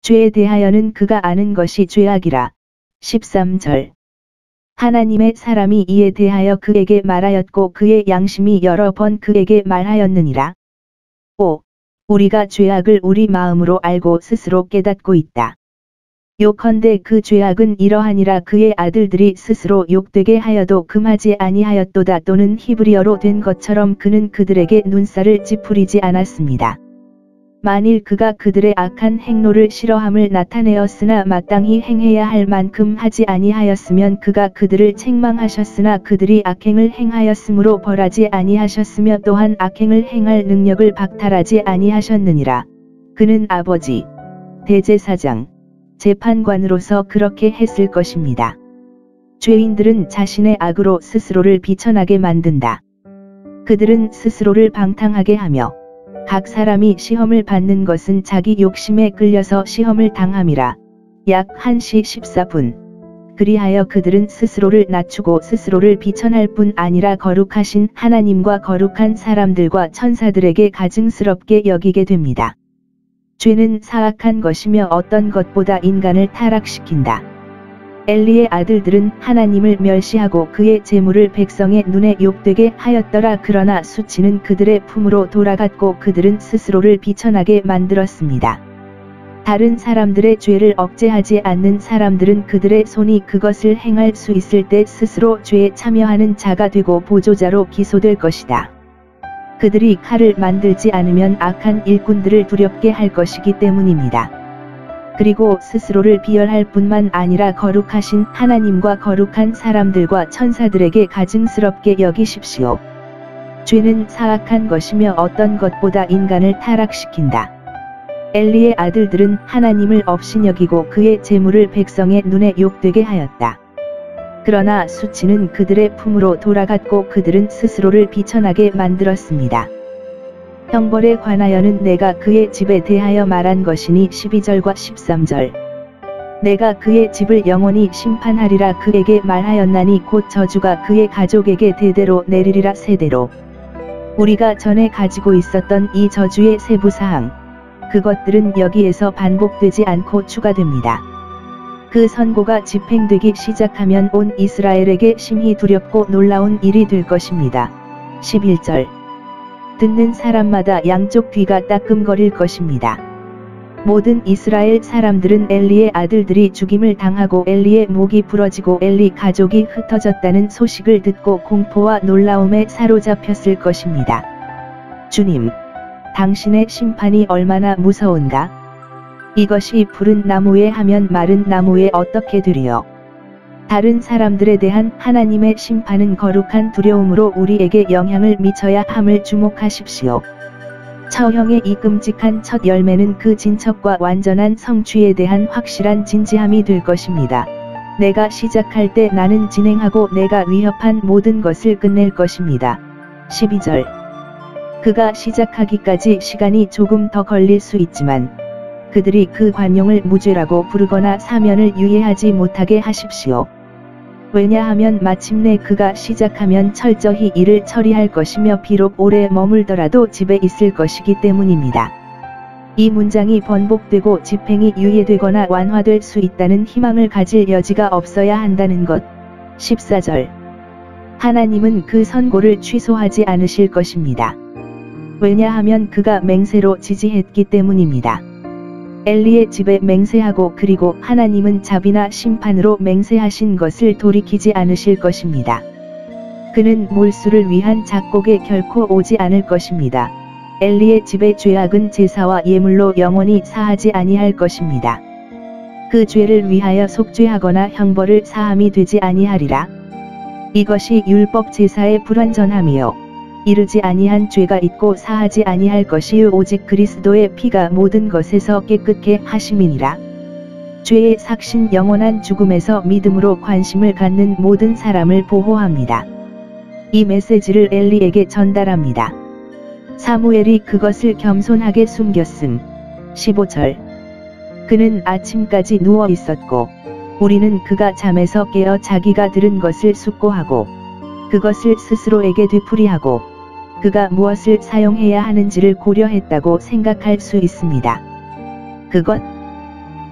죄에 대하여는 그가 아는 것이 죄악이라. 13절. 하나님의 사람이 이에 대하여 그에게 말하였고 그의 양심이 여러 번 그에게 말하였느니라. 5. 우리가 죄악을 우리 마음으로 알고 스스로 깨닫고 있다. 요컨대 그 죄악은 이러하니라. 그의 아들들이 스스로 욕되게 하여도 금하지 아니하였도다. 또는 히브리어로 된 것처럼 그는 그들에게 눈살을 찌푸리지 않았습니다. 만일 그가 그들의 악한 행로를 싫어함을 나타내었으나 마땅히 행해야 할 만큼 하지 아니하였으면 그가 그들을 책망하셨으나 그들이 악행을 행하였으므로 벌하지 아니하셨으며 또한 악행을 행할 능력을 박탈하지 아니하셨느니라. 그는 아버지, 대제사장, 재판관으로서 그렇게 했을 것입니다. 죄인들은 자신의 악으로 스스로를 비천하게 만든다. 그들은 스스로를 방탕하게 하며 각 사람이 시험을 받는 것은 자기 욕심에 끌려서 시험을 당함이라. 약 1시 14분. 그리하여 그들은 스스로를 낮추고 스스로를 비천할 뿐 아니라 거룩하신 하나님과 거룩한 사람들과 천사들에게 가증스럽게 여기게 됩니다. 죄는 사악한 것이며 어떤 것보다 인간을 타락시킨다. 엘리의 아들들은 하나님을 멸시하고 그의 재물을 백성의 눈에 욕되게 하였더라. 그러나 수치는 그들의 품으로 돌아갔고 그들은 스스로를 비천하게 만들었습니다. 다른 사람들의 죄를 억제하지 않는 사람들은 그들의 손이 그것을 행할 수 있을 때 스스로 죄에 참여하는 자가 되고 보조자로 기소될 것이다. 그들이 칼을 만들지 않으면 악한 일꾼들을 두렵게 할 것이기 때문입니다. 그리고 스스로를 비열할 뿐만 아니라 거룩하신 하나님과 거룩한 사람들과 천사들에게 가증스럽게 여기십시오. 죄는 사악한 것이며 어떤 것보다 인간을 타락시킨다. 엘리의 아들들은 하나님을 업신여기고 그의 재물을 백성의 눈에 욕되게 하였다. 그러나 수치는 그들의 품으로 돌아갔고 그들은 스스로를 비천하게 만들었습니다. 형벌에 관하여는 내가 그의 집에 대하여 말한 것이니 12절과 13절. 내가 그의 집을 영원히 심판하리라. 그에게 말하였나니 곧 저주가 그의 가족에게 대대로 내리리라. 세대로. 우리가 전에 가지고 있었던 이 저주의 세부사항, 그것들은 여기에서 반복되지 않고 추가됩니다. 그 선고가 집행되기 시작하면 온 이스라엘에게 심히 두렵고 놀라운 일이 될 것입니다. 11절. 듣는 사람마다 양쪽 귀가 따끔거릴 것입니다. 모든 이스라엘 사람들은 엘리의 아들들이 죽임을 당하고 엘리의 목이 부러지고 엘리 가족이 흩어졌다는 소식을 듣고 공포와 놀라움에 사로잡혔을 것입니다. 주님, 당신의 심판이 얼마나 무서운가? 이것이 푸른 나무에 하면 마른 나무에 어떻게 되리요? 다른 사람들에 대한 하나님의 심판은 거룩한 두려움으로 우리에게 영향을 미쳐야 함을 주목하십시오. 처형의 이 끔찍한 첫 열매는 그 진척과 완전한 성취에 대한 확실한 진지함이 될 것입니다. 내가 시작할 때 나는 진행하고 내가 위협한 모든 것을 끝낼 것입니다. 12절. 그가 시작하기까지 시간이 조금 더 걸릴 수 있지만 그들이 그 관용을 무죄라고 부르거나 사면을 유예하지 못하게 하십시오. 왜냐하면 마침내 그가 시작하면 철저히 일을 처리할 것이며 비록 오래 머물더라도 집에 있을 것이기 때문입니다. 이 문장이 번복되고 집행이 유예되거나 완화될 수 있다는 희망을 가질 여지가 없어야 한다는 것. 14절. 하나님은 그 선고를 취소하지 않으실 것입니다. 왜냐하면 그가 맹세로 지지했기 때문입니다. 엘리의 집에 맹세하고 그리고 하나님은 자비나 심판으로 맹세하신 것을 돌이키지 않으실 것입니다. 그는 몰수를 위한 작곡에 결코 오지 않을 것입니다. 엘리의 집의 죄악은 제사와 예물로 영원히 사하지 아니할 것입니다. 그 죄를 위하여 속죄하거나 형벌을 사함이 되지 아니하리라. 이것이 율법 제사의 불완전함이요 이르지 아니한 죄가 있고 사하지 아니할 것이요 오직 그리스도의 피가 모든 것에서 깨끗게 하심이니라. 죄의 삭신 영원한 죽음에서 믿음으로 관심을 갖는 모든 사람을 보호합니다. 이 메시지를 엘리에게 전달합니다. 사무엘이 그것을 겸손하게 숨겼음. 15절. 그는 아침까지 누워 있었고 우리는 그가 잠에서 깨어 자기가 들은 것을 숙고하고 그것을 스스로에게 되풀이하고 그가 무엇을 사용해야 하는지를 고려했다고 생각할 수 있습니다. 그것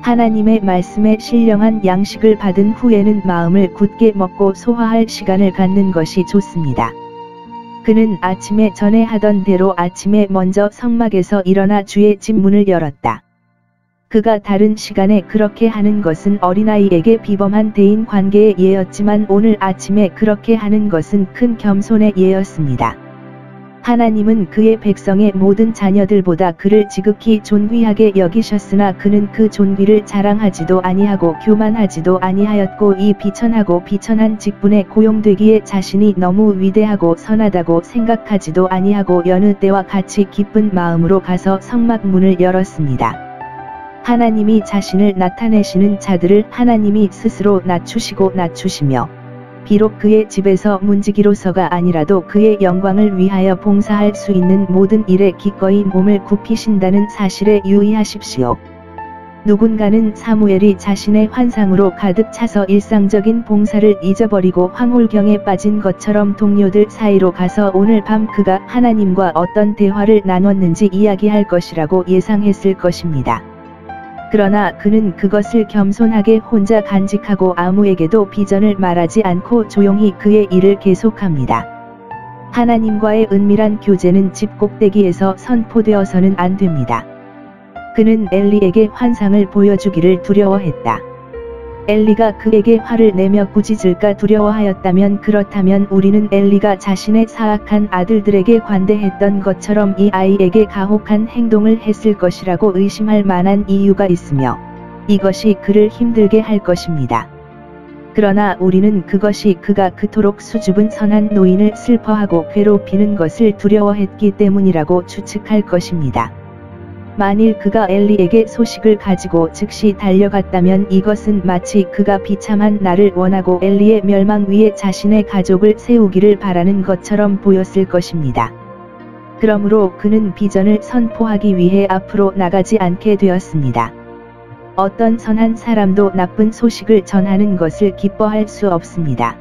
하나님의 말씀에 신령한 양식을 받은 후에는 마음을 굳게 먹고 소화할 시간을 갖는 것이 좋습니다. 그는 아침에 전에 하던 대로 아침에 먼저 성막에서 일어나 주의 집 문을 열었다. 그가 다른 시간에 그렇게 하는 것은 어린아이에게 비범한 대인 관계의 예였지만 오늘 아침에 그렇게 하는 것은 큰 겸손의 예였습니다. 하나님은 그의 백성의 모든 자녀들보다 그를 지극히 존귀하게 여기셨으나 그는 그 존귀를 자랑하지도 아니하고 교만하지도 아니하였고 이 비천하고 비천한 직분에 고용되기에 자신이 너무 위대하고 선하다고 생각하지도 아니하고 여느 때와 같이 기쁜 마음으로 가서 성막 문을 열었습니다. 하나님이 자신을 나타내시는 자들을 하나님이 스스로 낮추시며 비록 그의 집에서 문지기로서가 아니라도 그의 영광을 위하여 봉사할 수 있는 모든 일에 기꺼이 몸을 굽히신다는 사실에 유의하십시오. 누군가는 사무엘이 자신의 환상으로 가득 차서 일상적인 봉사를 잊어버리고 황홀경에 빠진 것처럼 동료들 사이로 가서 오늘 밤 그가 하나님과 어떤 대화를 나눴는지 이야기할 것이라고 예상했을 것입니다. 그러나 그는 그것을 겸손하게 혼자 간직하고 아무에게도 비전을 말하지 않고 조용히 그의 일을 계속합니다. 하나님과의 은밀한 교제는 집 꼭대기에서 선포되어서는 안 됩니다. 그는 엘리에게 환상을 보여주기를 두려워했다. 엘리가 그에게 화를 내며 꾸짖을까 두려워하였다면 그렇다면 우리는 엘리가 자신의 사악한 아들들에게 관대했던 것처럼 이 아이에게 가혹한 행동을 했을 것이라고 의심할 만한 이유가 있으며 이것이 그를 힘들게 할 것입니다. 그러나 우리는 그것이 그가 그토록 수줍은 선한 노인을 슬퍼하고 괴롭히는 것을 두려워했기 때문이라고 추측할 것입니다. 만일 그가 엘리에게 소식을 가지고 즉시 달려갔다면 이것은 마치 그가 비참한 나를 원하고 엘리의 멸망 위에 자신의 가족을 세우기를 바라는 것처럼 보였을 것입니다. 그러므로 그는 비전을 선포하기 위해 앞으로 나가지 않게 되었습니다. 어떤 선한 사람도 나쁜 소식을 전하는 것을 기뻐할 수 없습니다.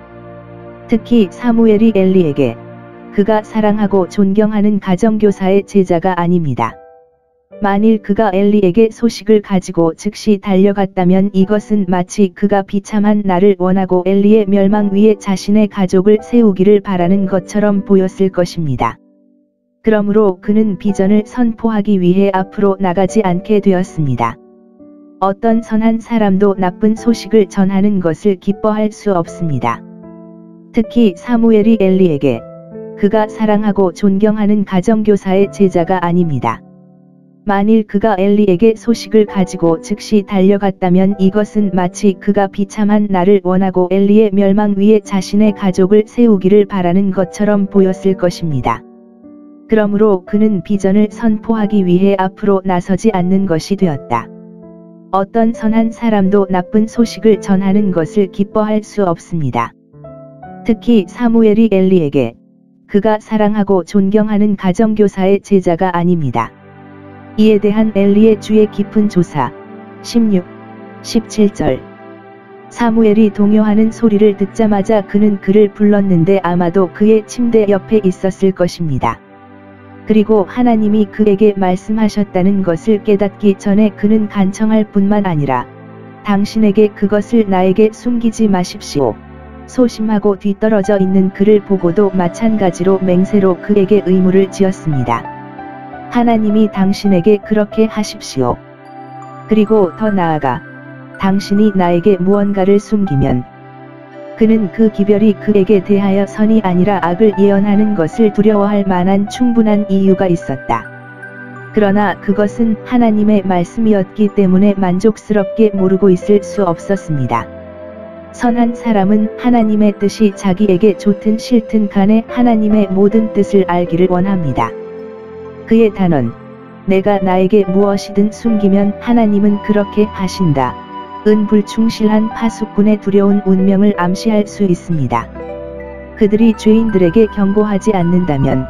특히 사무엘이 엘리에게 그가 사랑하고 존경하는 가정교사의 제자가 아닙니다. 만일 그가 엘리에게 소식을 가지고 즉시 달려갔다면 이것은 마치 그가 비참한 나를 원하고 엘리의 멸망 위에 자신의 가족을 세우기를 바라는 것처럼 보였을 것입니다. 그러므로 그는 비전을 선포하기 위해 앞으로 나가지 않게 되었습니다. 어떤 선한 사람도 나쁜 소식을 전하는 것을 기뻐할 수 없습니다. 특히 사무엘이 엘리에게 그가 사랑하고 존경하는 가정교사의 제자가 아닙니다. 만일 그가 엘리에게 소식을 가지고 즉시 달려갔다면 이것은 마치 그가 비참한 나를 원하고 엘리의 멸망 위에 자신의 가족을 세우기를 바라는 것처럼 보였을 것입니다. 그러므로 그는 비전을 선포하기 위해 앞으로 나서지 않는 것이 되었다. 어떤 선한 사람도 나쁜 소식을 전하는 것을 기뻐할 수 없습니다. 특히 사무엘이 엘리에게 그가 사랑하고 존경하는 가정교사의 제자가 아닙니다. 이에 대한 엘리의 주의 깊은 조사 16, 17절 사무엘이 동요하는 소리를 듣자마자 그는 그를 불렀는데 아마도 그의 침대 옆에 있었을 것입니다. 그리고 하나님이 그에게 말씀하셨다는 것을 깨닫기 전에 그는 간청할 뿐만 아니라 당신에게 그것을 나에게 숨기지 마십시오. 소심하고 뒤떨어져 있는 그를 보고도 마찬가지로 맹세로 그에게 의무를 지었습니다. 하나님이 당신에게 그렇게 하십시오. 그리고 더 나아가 당신이 나에게 무언가를 숨기면 그는 그 기별이 그에게 대하여 선이 아니라 악을 예언하는 것을 두려워할 만한 충분한 이유가 있었다. 그러나 그것은 하나님의 말씀이었기 때문에 만족스럽게 모르고 있을 수 없었습니다. 선한 사람은 하나님의 뜻이 자기에게 좋든 싫든 간에 하나님의 모든 뜻을 알기를 원합니다. 그의 단언, 내가 나에게 무엇이든 숨기면 하나님은 그렇게 하신다. 은 불충실한 파수꾼의 두려운 운명을 암시할 수 있습니다. 그들이 죄인들에게 경고하지 않는다면